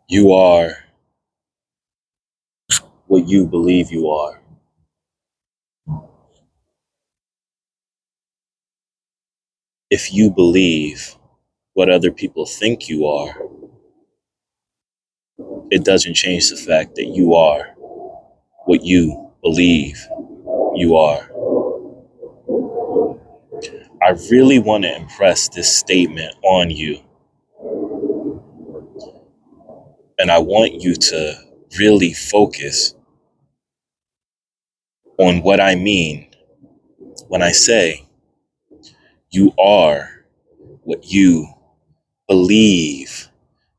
You are what you believe you are. If you believe what other people think you are, it doesn't change the fact that you are what you believe you are. I really want to impress this statement on you, and I want you to really focus on what I mean when I say you are what you believe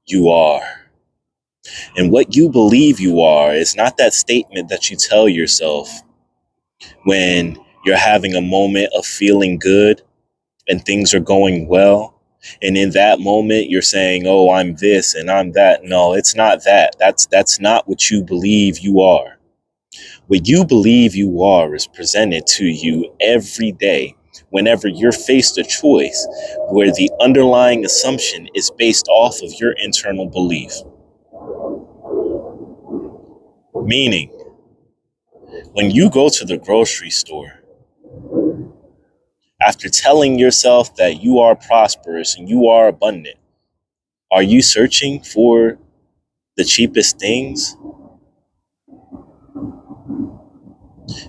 you are. And what you believe you are is not that statement that you tell yourself when you're having a moment of feeling good and things are going well. And in that moment, you're saying, oh, I'm this and I'm that. No, it's not that. That's not what you believe you are. What you believe you are is presented to you every day whenever you're faced a choice where the underlying assumption is based off of your internal belief. Meaning, when you go to the grocery store, after telling yourself that you are prosperous and you are abundant, are you searching for the cheapest things?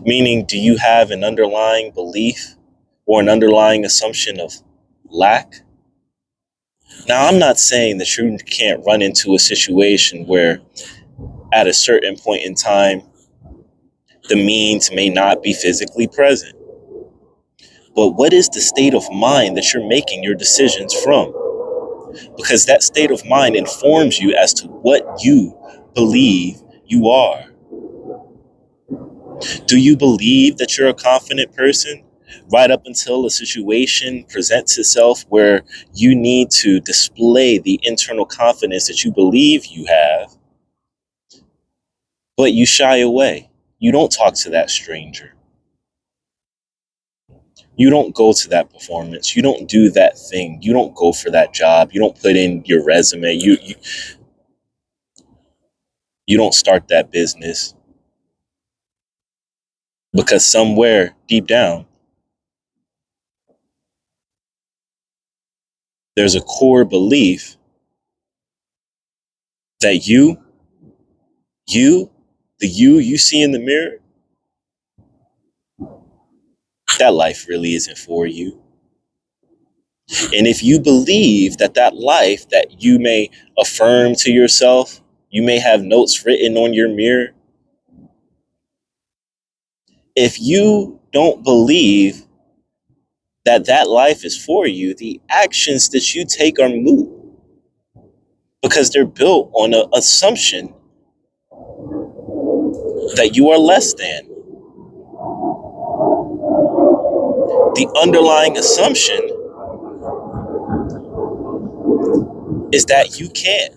Meaning, do you have an underlying belief or an underlying assumption of lack? Now, I'm not saying that you can't run into a situation where at a certain point in time, the means may not be physically present. But what is the state of mind that you're making your decisions from? Because that state of mind informs you as to what you believe you are. Do you believe that you're a confident person right up until a situation presents itself where you need to display the internal confidence that you believe you have, but you shy away? You don't talk to that stranger. You don't go to that performance. You don't do that thing. You don't go for that job. You don't put in your resume. You don't start that business because somewhere deep down, there's a core belief that you, the you see in the mirror, that life really isn't for you. And if you believe that that life that you may affirm to yourself, you may have notes written on your mirror. If you don't believe that that life is for you, the actions that you take are moot because they're built on an assumption that you are less than. The underlying assumption is that you can't.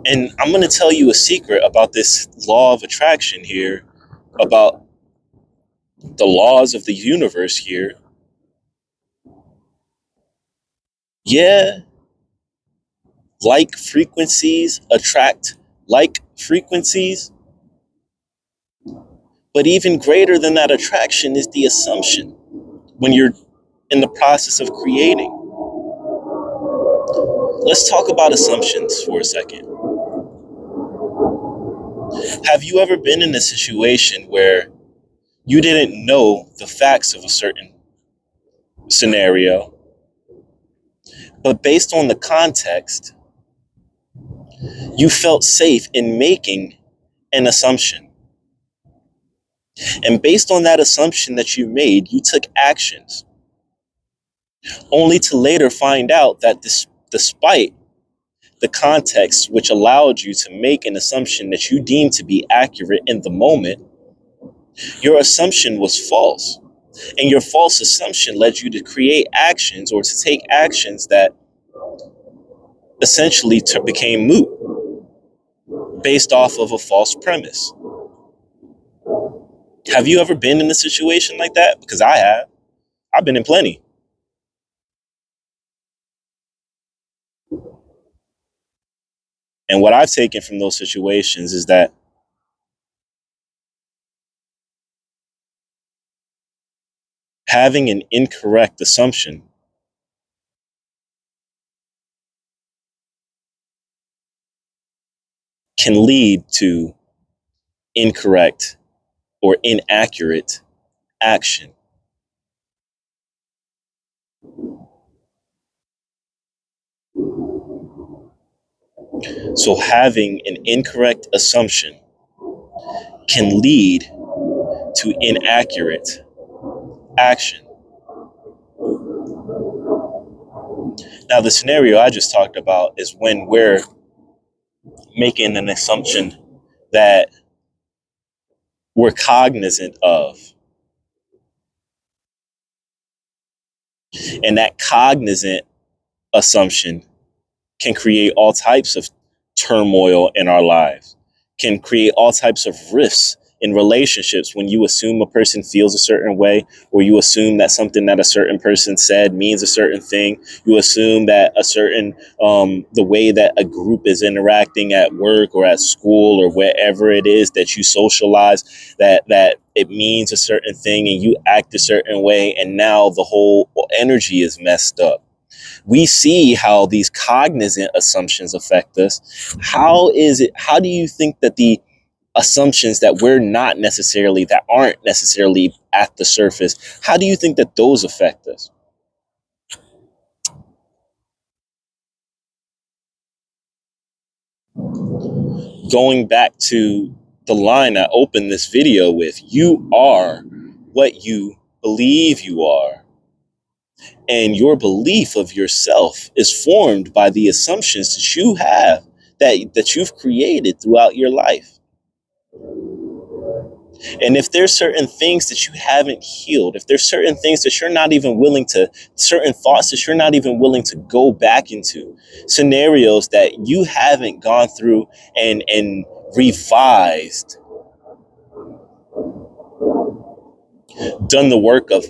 And I'm going to tell you a secret about this law of attraction here, about the laws of the universe here. Yeah, like frequencies attract like frequencies, but even greater than that attraction is the assumption when you're in the process of creating. Let's talk about assumptions for a second. Have you ever been in a situation where you didn't know the facts of a certain scenario, but based on the context, you felt safe in making an assumption? And based on that assumption that you made, you took actions, only to later find out that despite the context which allowed you to make an assumption that you deemed to be accurate in the moment, your assumption was false. And your false assumption led you to create actions or to take actions that essentially became moot based off of a false premise. Have you ever been in a situation like that? Because I have. I've been in plenty. And what I've taken from those situations is that having an incorrect assumption can lead to incorrect or inaccurate action. So having an incorrect assumption can lead to inaccurate action. Now, the scenario I just talked about is when we're making an assumption that we're cognizant of. And that cognizant assumption can create all types of turmoil in our lives, can create all types of rifts in relationships when you assume a person feels a certain way, or you assume that something that a certain person said means a certain thing. You assume that a certain, the way that a group is interacting at work or at school or wherever it is that you socialize, that it means a certain thing and you act a certain way. And now the whole energy is messed up. We see how these cognizant assumptions affect us. How do you think that the assumptions that aren't necessarily at the surface, how do you think that those affect us? Going back to the line I opened this video with, you are what you believe you are. And your belief of yourself is formed by the assumptions that you have, that you've created throughout your life. And if there's certain things that you haven't healed, if there's certain things that you're not even willing to, certain thoughts that you're not even willing to go back into, scenarios that you haven't gone through and revised, done the work of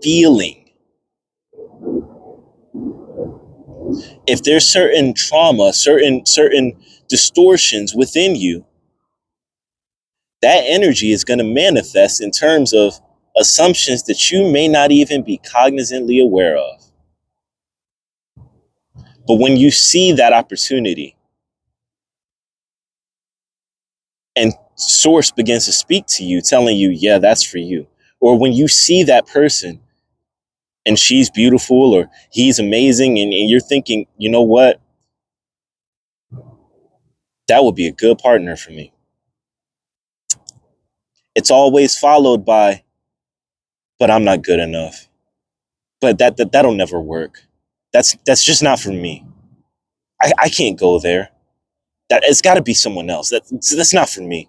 feeling. If there's certain trauma, certain distortions within you, that energy is going to manifest in terms of assumptions that you may not even be cognizantly aware of. But when you see that opportunity and source begins to speak to you, telling you, yeah, that's for you. Or when you see that person and she's beautiful or he's amazing and you're thinking, you know what? That would be a good partner for me. It's always followed by, but I'm not good enough. But that'll never work. That's just not for me. I can't go there. That it's got to be someone else. That's not for me.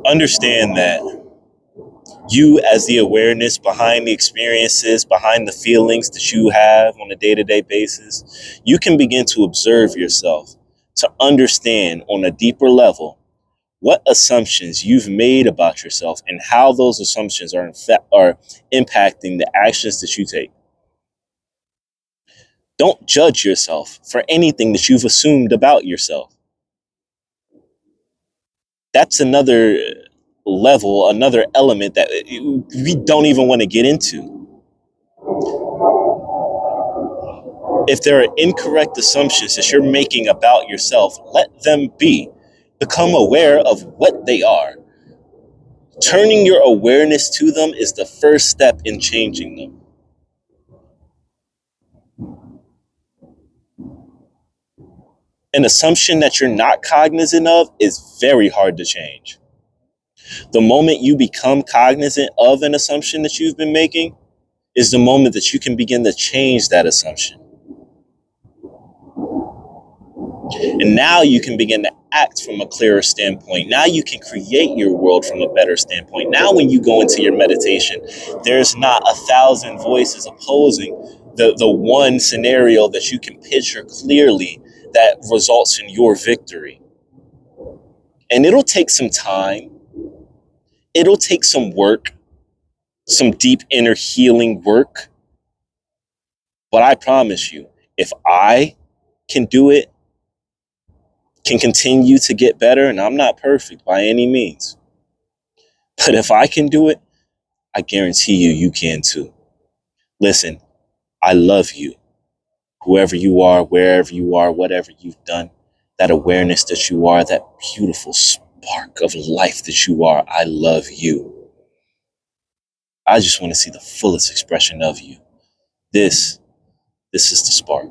Understand that you, as the awareness behind the experiences, behind the feelings that you have on a day-to-day basis, you can begin to observe yourself, to understand on a deeper level what assumptions you've made about yourself and how those assumptions are impacting the actions that you take. Don't judge yourself for anything that you've assumed about yourself. That's another level, another element that we don't even want to get into. If there are incorrect assumptions that you're making about yourself, let them be. Become aware of what they are. Turning your awareness to them is the first step in changing them. An assumption that you're not cognizant of is very hard to change. The moment you become cognizant of an assumption that you've been making is the moment that you can begin to change that assumption. And now you can begin to act from a clearer standpoint. Now you can create your world from a better standpoint. Now when you go into your meditation, there's not 1,000 voices opposing the one scenario that you can picture clearly that results in your victory. And it'll take some time. It'll take some work, some deep inner healing work. But I promise you, if I can do it, can continue to get better, and I'm not perfect by any means, but if I can do it, I guarantee you, you can too. Listen, I love you. Whoever you are, wherever you are, whatever you've done, that awareness that you are, that beautiful spark of life that you are, I love you. I just want to see the fullest expression of you. This is the spark.